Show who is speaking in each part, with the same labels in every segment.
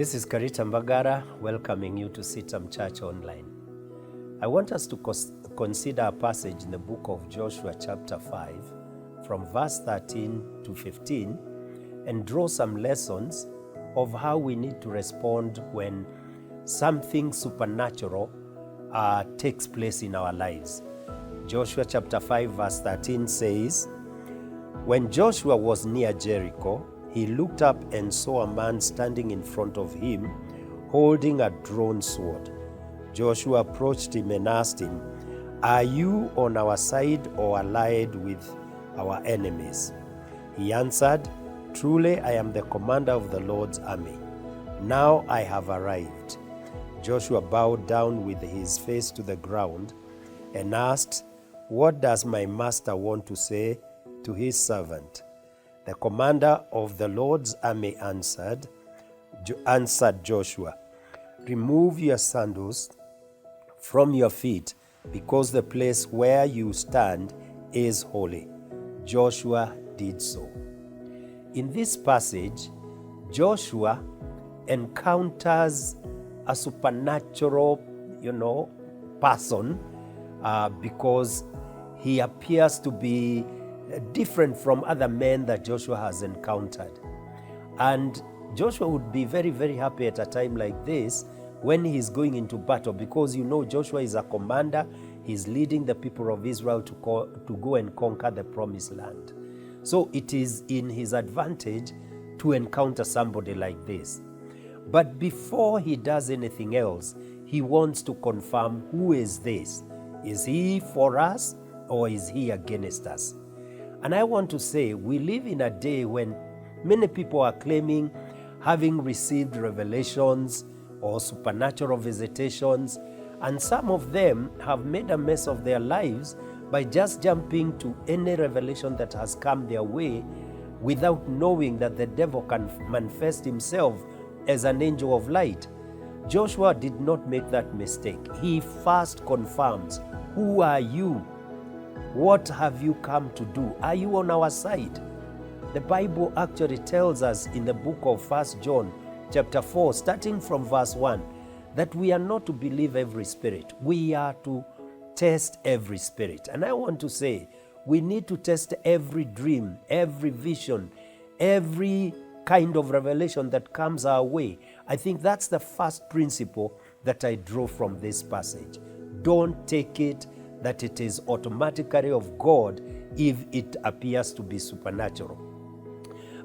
Speaker 1: This is Karita Mbagara welcoming you to CITAM ChurchOnline. I want us to consider a passage in the book of Joshua chapter 5 from verse 13 to 15 and draw some lessons of how we need to respond when something supernatural takes place in our lives. Joshua chapter 5 verse 13 says, "When Joshua was near Jericho, he looked up and saw a man standing in front of him, holding a drawn sword. Joshua approached him and asked him, 'Are you on our side or allied with our enemies?' He answered, 'Truly I am the commander of the Lord's army. Now I have arrived.' Joshua bowed down with his face to the ground and asked, 'What does my master want to say to his servant?' The commander of the Lord's army answered Joshua, 'Remove your sandals from your feet, because the place where you stand is holy.' Joshua did so." In this passage, Joshua encounters a supernatural, person because he appears to be different from other men that Joshua has encountered. And Joshua would be very, very happy at a time like this when he's going into battle, because Joshua is a commander. He's leading the people of Israel to go and conquer the promised land. So it is in his advantage to encounter somebody like this. But before he does anything else, he wants to confirm, who is this? Is he for us or is he against us? And I want to say, we live in a day when many people are claiming having received revelations or supernatural visitations, and some of them have made a mess of their lives by just jumping to any revelation that has come their way without knowing that the devil can manifest himself as an angel of light. Joshua did not make that mistake. He first confirms, who are you? What have you come to do? Are you on our side? The Bible actually tells us in the book of 1 John chapter 4, starting from verse 1, that we are not to believe every spirit. We are to test every spirit. And I want to say, we need to test every dream, every vision, every kind of revelation that comes our way. I think that's the first principle that I draw from this passage. Don't take it that it is automatically of God if it appears to be supernatural.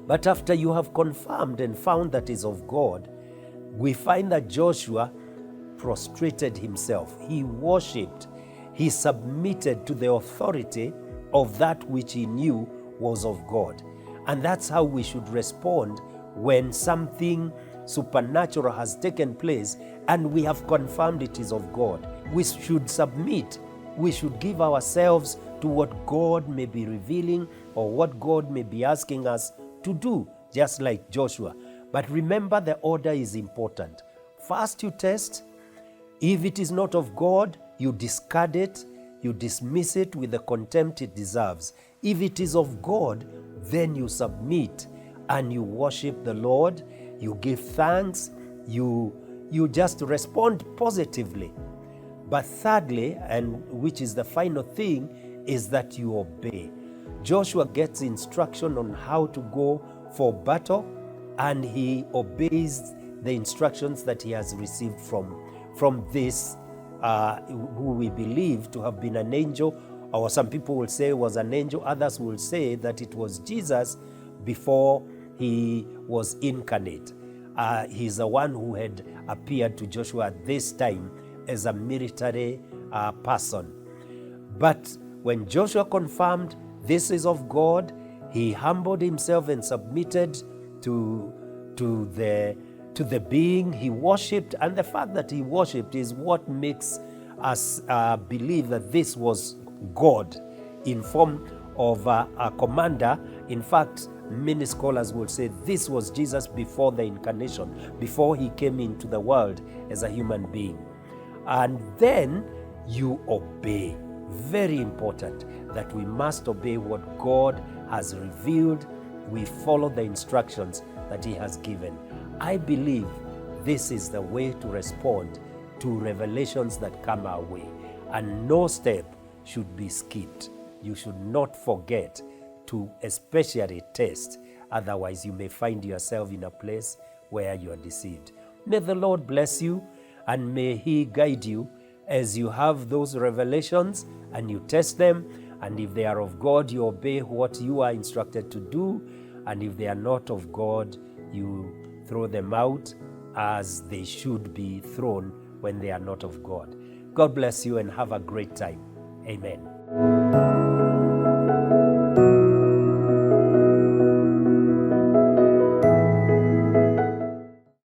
Speaker 1: But after you have confirmed and found that is of God, we find that Joshua prostrated himself. He worshipped. He submitted to the authority of that which he knew was of God. And that's how we should respond when something supernatural has taken place and we have confirmed it is of God. We should submit. We should give ourselves to what God may be revealing or what God may be asking us to do, just like Joshua. But remember, the order is important. First you test. If it is not of God, you discard it, you dismiss it with the contempt it deserves. If it is of God, then you submit and you worship the Lord, you give thanks, you just respond positively. But thirdly, and which is the final thing, is that you obey. Joshua gets instruction on how to go for battle, and he obeys the instructions that he has received from this, who we believe to have been an angel, or some people will say was an angel, others will say that it was Jesus before he was incarnate. He's the one who had appeared to Joshua at this time as a military person. But when Joshua confirmed this is of God, he humbled himself and submitted to the being. He worshipped, and the fact that he worshipped is what makes us believe that this was God in form of a commander. In fact, many scholars will say this was Jesus before the incarnation, before he came into the world as a human being. And then you obey. Very important that we must obey what God has revealed. We follow the instructions that he has given. I believe this is the way to respond to revelations that come our way. And no step should be skipped. You should not forget to especially test. Otherwise, you may find yourself in a place where you are deceived. May the Lord bless you, and may He guide you as you have those revelations and you test them. And if they are of God, you obey what you are instructed to do. And if they are not of God, you throw them out as they should be thrown when they are not of God. God bless you and have a great time. Amen.